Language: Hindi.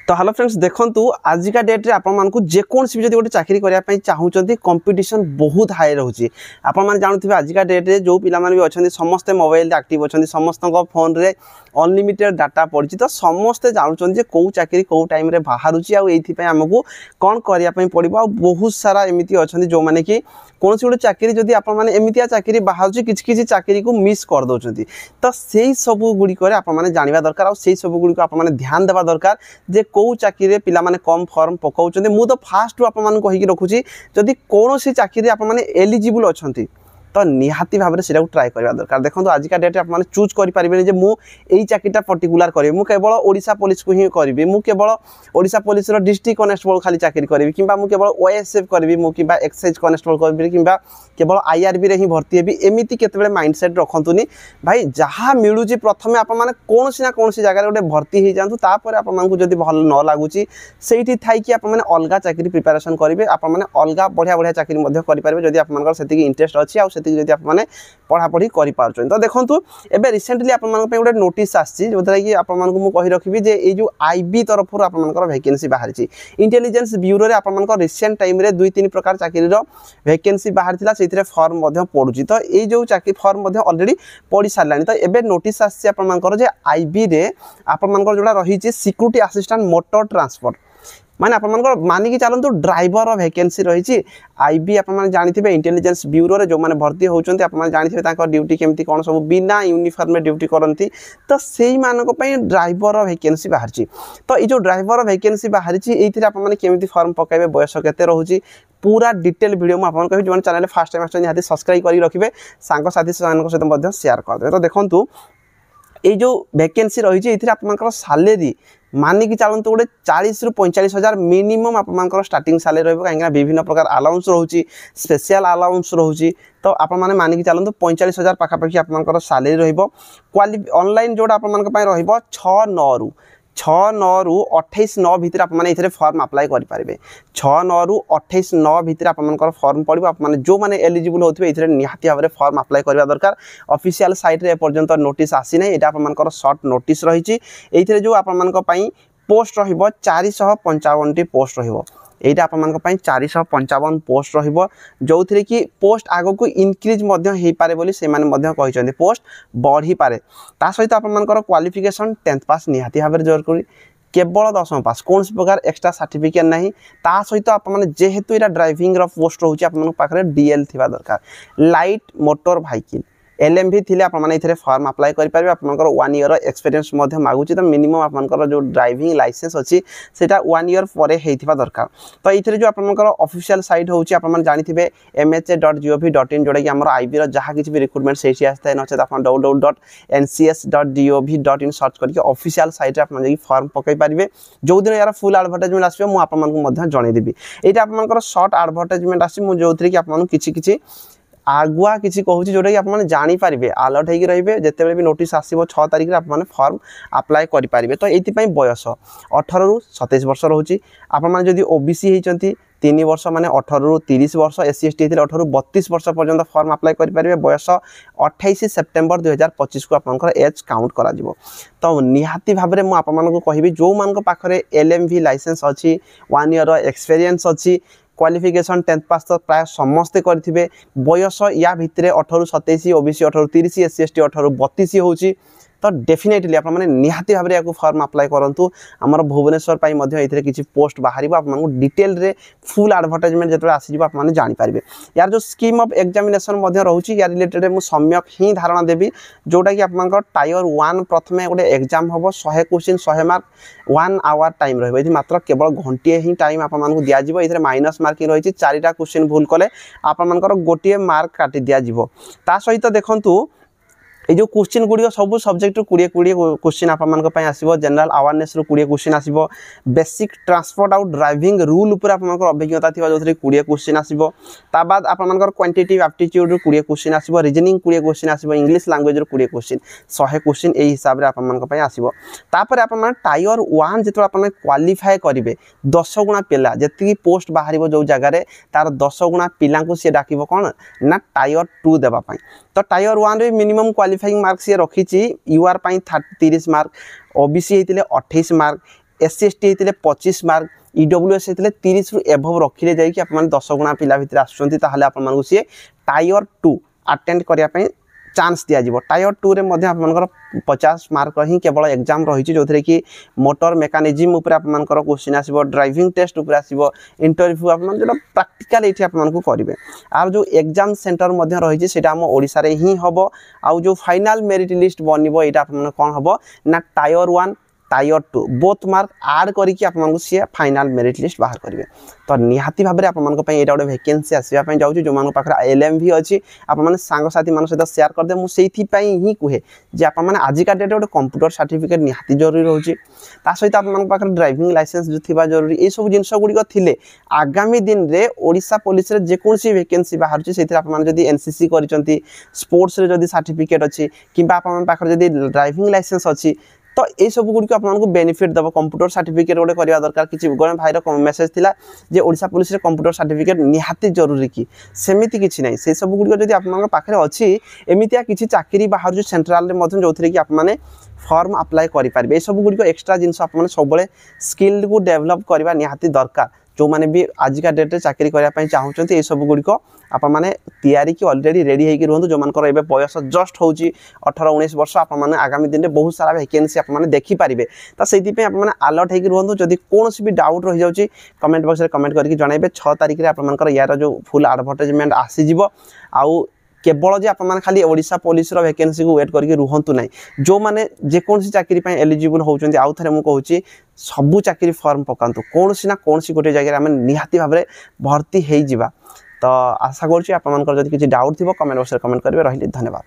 तो हेलो फ्रेंड्स देखंतु आजिका डेट रे आपण मानकु जे कोनसी भी जदी गोटे चाकरी करिया पई चाहउचंती कंपटीशन बहुत हाई रहउची। आपण मान जानुथिबे आजिका डेट रे जो पिला मान भी अछंती समस्त मोबाइल एक्टिव अछंती समस्त को फोन रे अनलिमिटेड डाटा पड़ची तो समस्त जानुचंती जे को चाकरी को टाइम रे बाहरुची आ एथि पई हमकु कोन करिया पई पड़िबो आ बहुत सारा एमिति अछंती जो माने कि कोनसी गोटे चाकरी जदी आपण माने एमितिया चाकरी बाहरुची किछ किछ चाकरी को मिस कर दोचंती तो सेही सब गुडी करे आपण माने जानिबा दरकार आ सेही सब गुडी को आपण माने ध्यान देबा दरकार जे को चाकरी पिला माने कम फॉर्म पकाउचंती मु तो फास्ट आपण माने कहि कि रखुची जदी कोनोसी चाकरी आपण माने एलिजिबल अछंती तो निहाती भाव में से ट्राए करवा दरकार। देखो आजिका डेट आप चूज करें जे मु एई चाकरीटा पर्टिकुलर करी मु केवल ओडिशा पुलिस को ही करी मु केवल ओडिशा पुलिस रो डिस्ट्रिक्ट कनेस्टेबल खाली चाकरी करी किंबा मु केवल ओएसएफ करी मु किंबा एक्साइज कनेस्टेबल करी किंबा केवल आईआरबी रे ही भर्ती हेबी एमिति केतबेले माइंडसेट रखंतुनी भाई जहाँ मिलूची प्रथमे आप माने कोनसी ना कोनसी जगह गोटे भर्ती हो जातु तापर आप मानकु जदी भल न लागुची सेठी थाई कि आप माने अलगा चाकरी प्रिपरेशन करिवे आप माने अलगा बढ़िया बढ़िया चाकरी मध्ये करि पारबे जदी आप मानकर सेति इंटरेस्ट अछि आ सेति जदी आप माने पढ़ा पढ़ी करि पारछन। तो देखंतु एबे रिसेंटली आप मानक पे गोटे नोटिस आछि जोथरा कि आप मानकु मु कहि रखिबी जे ए जो आईबी तरफ आप मानकर वैकेंसी बाहर छि इंटेलिजेंस ब्यूरो रे आप मानकर रिसेंट टाइम रे 2-3 प्रकार चाकरी रो वैकेंसी बाहर थिला सेथिरे फॉर्म मध्ये पडुची तो ए जो चाकरी फॉर्म मध्ये ऑलरेडी पड़ी सारलानी तो एबे नोटिस आछि आप मानकर जे आईबी रे आप मानकर जोडा रही छि सिक्योरिटी असिस्टेंट मोटर ट्रांसपोर्ट माने आप मानिक चलतु ड्राइवर वैकेंसी रही आईबी आप जानी इंटेलिजेंस ब्यूरो रे जो माने भर्ती होउचंती आप जानी ड्यूटी केमती कौन सब बिना यूनिफॉर्म में ड्यूटी करती तो से ड्राइवर वैकेंसी बाहर तो ये जो ड्राइवर वैकेंसी बाहर केमती फॉर्म पकाइबे बयस केते रहउची पूरा डिटेल वीडियो मुझे कहि जो चैनल फर्स्ट टाइम आछन निहाती सब्सक्राइब करी रखिबे सांग साथी सहित शेयर कर देबे। तो देखंतु ये जो वैकेंसी रही है सालेरी मानिक चलतु गोटे 40 ରୁ 45 हजार मिनिमम आप स्टार्टिंग सालेरी रही कहीं विभिन्न प्रकार अलाउंस रोचे स्पेशल अलाउंस रोचे तो आप मानिक चलतु 45 हजार पाखापाखि आप सालेरी रही ऑनलाइन जोड़ा आप 6/9 ରୁ 28/9 भितर आप फॉर्म अप्लाई करेंगे 6/9 ରୁ 28/9 भितर आप फॉर्म पड़ो आप जो मैंने एलिजिबल होते हैं निहाती भाव में फॉर्म अप्लाई करवा दरकार। ऑफिशियल साइट रे पर्यंत नोटिस आसी ना यहाँ आप शॉर्ट नोटिस रही जो आप पोस्ट रहिबो 455 टी पोस्ट रहिबो एटा आप 455 पोस्ट रहिबो जो थी कि पोस्ट आग को इनक्रीज हो पारे बोली से माने पोस्ट बढ़ी पारे ता सहित आप क्वालिफिकेशन 10th पास निहाती भाव जरूरी केवल 10th पास कौन प्रकार एक्स्ट्रा सर्टिफिकेट नहीं ता सहित आप जेहेतु यहाँ ड्राइविंग पोस्ट रोचे आप डीएल थिबा दरकार लाइट मोटर व्हीकल एलएमवी थिले आप फॉर्म अप्लाई करेंगे आप 1 ईयर एक्सपीरियंस मागुची तो मिनिमम आप जो ड्राइविंग लाइसेंस अच्छी सेटा 1 ईयर पर होता दरकार। तो ये जो आप ऑफिशियल साइट होची आप जानी mha.gov.in जोड़ा कि आमर आईबी जहाँ किसी भी रिक्रुटमेंट से आए नचेत आप www.ncs.gov.in सर्च करके ऑफिशियल साइट आप फॉर्म पकई पारे जो दिन यार फुल एडवर्टाइजमेंट आसो मुझे जनईदेवी यहाँ आप सर्ट एडवर्टाइजमेंट आसी जो थी कि आप किसी आगुआ किसी कहूँ जोटा कि आप जानीपारे अलर्ट होगी रे जिते भी नोटिस आसो 6 तारिख आप फॉर्म अप्लाई करेंगे। तो ये बयस 18 ରୁ 27 वर्ष रोचे आपड़ी ओबीसी होती 3 वर्ष माने 18 ରୁ 30 वर्ष एससी एसटी 18 ରୁ 32 वर्ष पर्यंत फॉर्म अप्लाई करेंगे बयस 28 सेप्टेम्बर 2025 को आप एज काउंट करा जिवो। तो निहाती भाव में मुझे कहबी जो मान पाखरे एलएमवी लाइसेंस अच्छी 1 ईयर एक्सपीरियंस अच्छी क्वालिफिकेशन 10th पास तो प्राय समस्ते करेंगे बयस या भितर 18 ରୁ 27 ओबीसी 18 ରୁ 30 एससी एसटी 18 ରୁ 32 होची तो डेफिनेटली आप निहाती भाव में फॉर्म अप्लाई करूँ आमर भुवनेश्वर किसी पोस्ट बाहर आपको डिटेल रे फुल एडवर्टाइजमेंट जो आसीज आप जानीपारे यार जो स्कीम ऑफ एग्जामिनेशन रोचे या रिलेटेड मुझे सम्यक ही धारणा देवी जोटा कि आप टायर 1 प्रथम गोटे एग्जाम हम 100 क्वेश्चन 100 मार्क 1 आवर टाइम रही मात्र केवल घंटे ही टाइम आपको दिज्व ये माइनस मार्किंग रही 4टा क्वेश्चन भूल कले आपर गोटे मार्क काटी दिज्व ता सहित देखूँ ये जो क्वेश्चन गुड़िक सब सब्जेक्ट 20 क्वेश्चन आप आसो जनरल अवेयरनेस 20 क्वेश्चन आसो बेसिक ट्रांसपोर्ट आउ ड्राइविंग रूल उपर आप अभिज्ञता थी जो 20 क्वेश्चन आसो बाद आप क्वांटिटेटिव एप्टीट्यूड 20 क्वेश्चन आसो रीजनिंग 20 क्वेश्चन आसो इंग्लिश लैंग्वेज 20 क्वेश्चन 100 क्वेश्चन यही हिसाब से आसो तापर आप टायर 1 जो आप क्वालिफाए करेंगे 10 गुणा पिला जी पोस्ट बाहर जो जगार तार 10 गुणा पिला सी डाक कौन ना टायर 2 देवाई तो टायर 1 रे मिनिमम क्वालिफाइंग मार्क्स ये रखी यूआर 30 मार्क ओबीसी होते 28 मार्क SC ST होते 25 मार्क EWS होते 30 रु एभव रखिले जाइए आप 10 गुणा पिला भितर आसुँच आपको सी टायर 2 अटेंड करने चांस दिज्व टायर 2 रे मध्य आपमनकर 50 मार्क ही केवल एग्जाम रही जो थे कि मोटर मेकानिज्म उपर आपमनकर क्वेश्चन आसीबो ड्राइविंग टेस्ट उपर आसीबो इंटरव्यू आपमन जो प्रैक्टिकल एठी आपमनको करिवे आर जो एग्जाम सेंटर मध्य रही सेटा हम ओडिसा रे ही हबो आउ जो फाइनल मेरिट लिस्ट बनिबो एटा आपमन कोन हबो ना टायर 1 टायर 2 बोथ मार्क आड करके आपमनको सी फाइनल मेरिट लिस्ट बाहर करेंगे तो निहाती भाव में आपमनको पई एटा गोटे वैकेंसी आसीबा पई जाउची जो मानको पाखर LMV अछि आपमन सांग साथी मान सहित शेयर कर दे मु सेही पई ही कहे जे आपमन आज का डेट गोटे कंप्यूटर सर्टिफिकेट निहाती जरूरी रहउची ता सहित आपमन पाखर ड्राइविंग लाइसेंस जो थिबा जरूरी ए सब जिंस गुडी थिले आगामी दिन रे ओडिसा पुलिस रे जे कोनसी वैकेंसी बाहर छि सेतिर आपमन जदी NCC करिसंती स्पोर्ट्स रे जदी सर्टिफिकेट अछि किबा आपमन पाखर जदी ड्राइविंग लाइसेंस अछि तो ये सब गुड़ी आपको बेनिफिट दब कंप्यूटर सर्टिफिकेट गोटे करवा दरकार किसी गोटे भाईर मेसेज थिला जे ओडिशा पुलिस रे कंप्यूटर सर्टिफिकेट निहाती जरूरी कि सेमिति किछि नै से सब गुड़ी जदी आपन पाखरे अछि एमितिया किछि चाकरी बाहर जो सेंट्रल रे मधन जो कि आप माने फॉर्म अप्लाई करि पारबे ए सब गुड़ी एक्स्ट्रा जिंस आप माने सब बळे स्किल को डेवलप करबा निहाती दरकार जो माने भी आज का डेट रे चाकरी करिया पई चाहउचंती ए सब गुड़ी आप माने तैयारी की ऑलरेडी रेडी होई कि रहंतु जो मानकर एबे बयस जस्ट होउची 18-19 वर्ष आप माने आगामी दिन रे बहुत सारा वैकेंसी आप माने देखि पारिबे त सेति पे आप माने अलर्ट होई कि रहंतु जदी कोनोसी भी डाउट रहि जाउची कमेंट बॉक्स रे कमेंट करके जणाइबे 6 तारिख रे आप मानकर यार जो फुल एडवर्टाइजमेंट आसी जिवो आउ केवल जे आप माने खाली ओडिशा पुलिस रो वैकेंसी को वेट करके रुहंतु नै जो माने जे कोनसी चाकरी पय एलिजिबल होउचंती आउ थरे मु कहूची सबु चाकरी फॉर्म पकांतु कोनसी ना कोनसी गोटे जगह रे हम निहाती भाबरे भर्ती हेई जिबा तो आशा करूँ आप जब किसी डाउट थी कमेंट बॉक्स में कमेंट करेंगे रही धन्यवाद।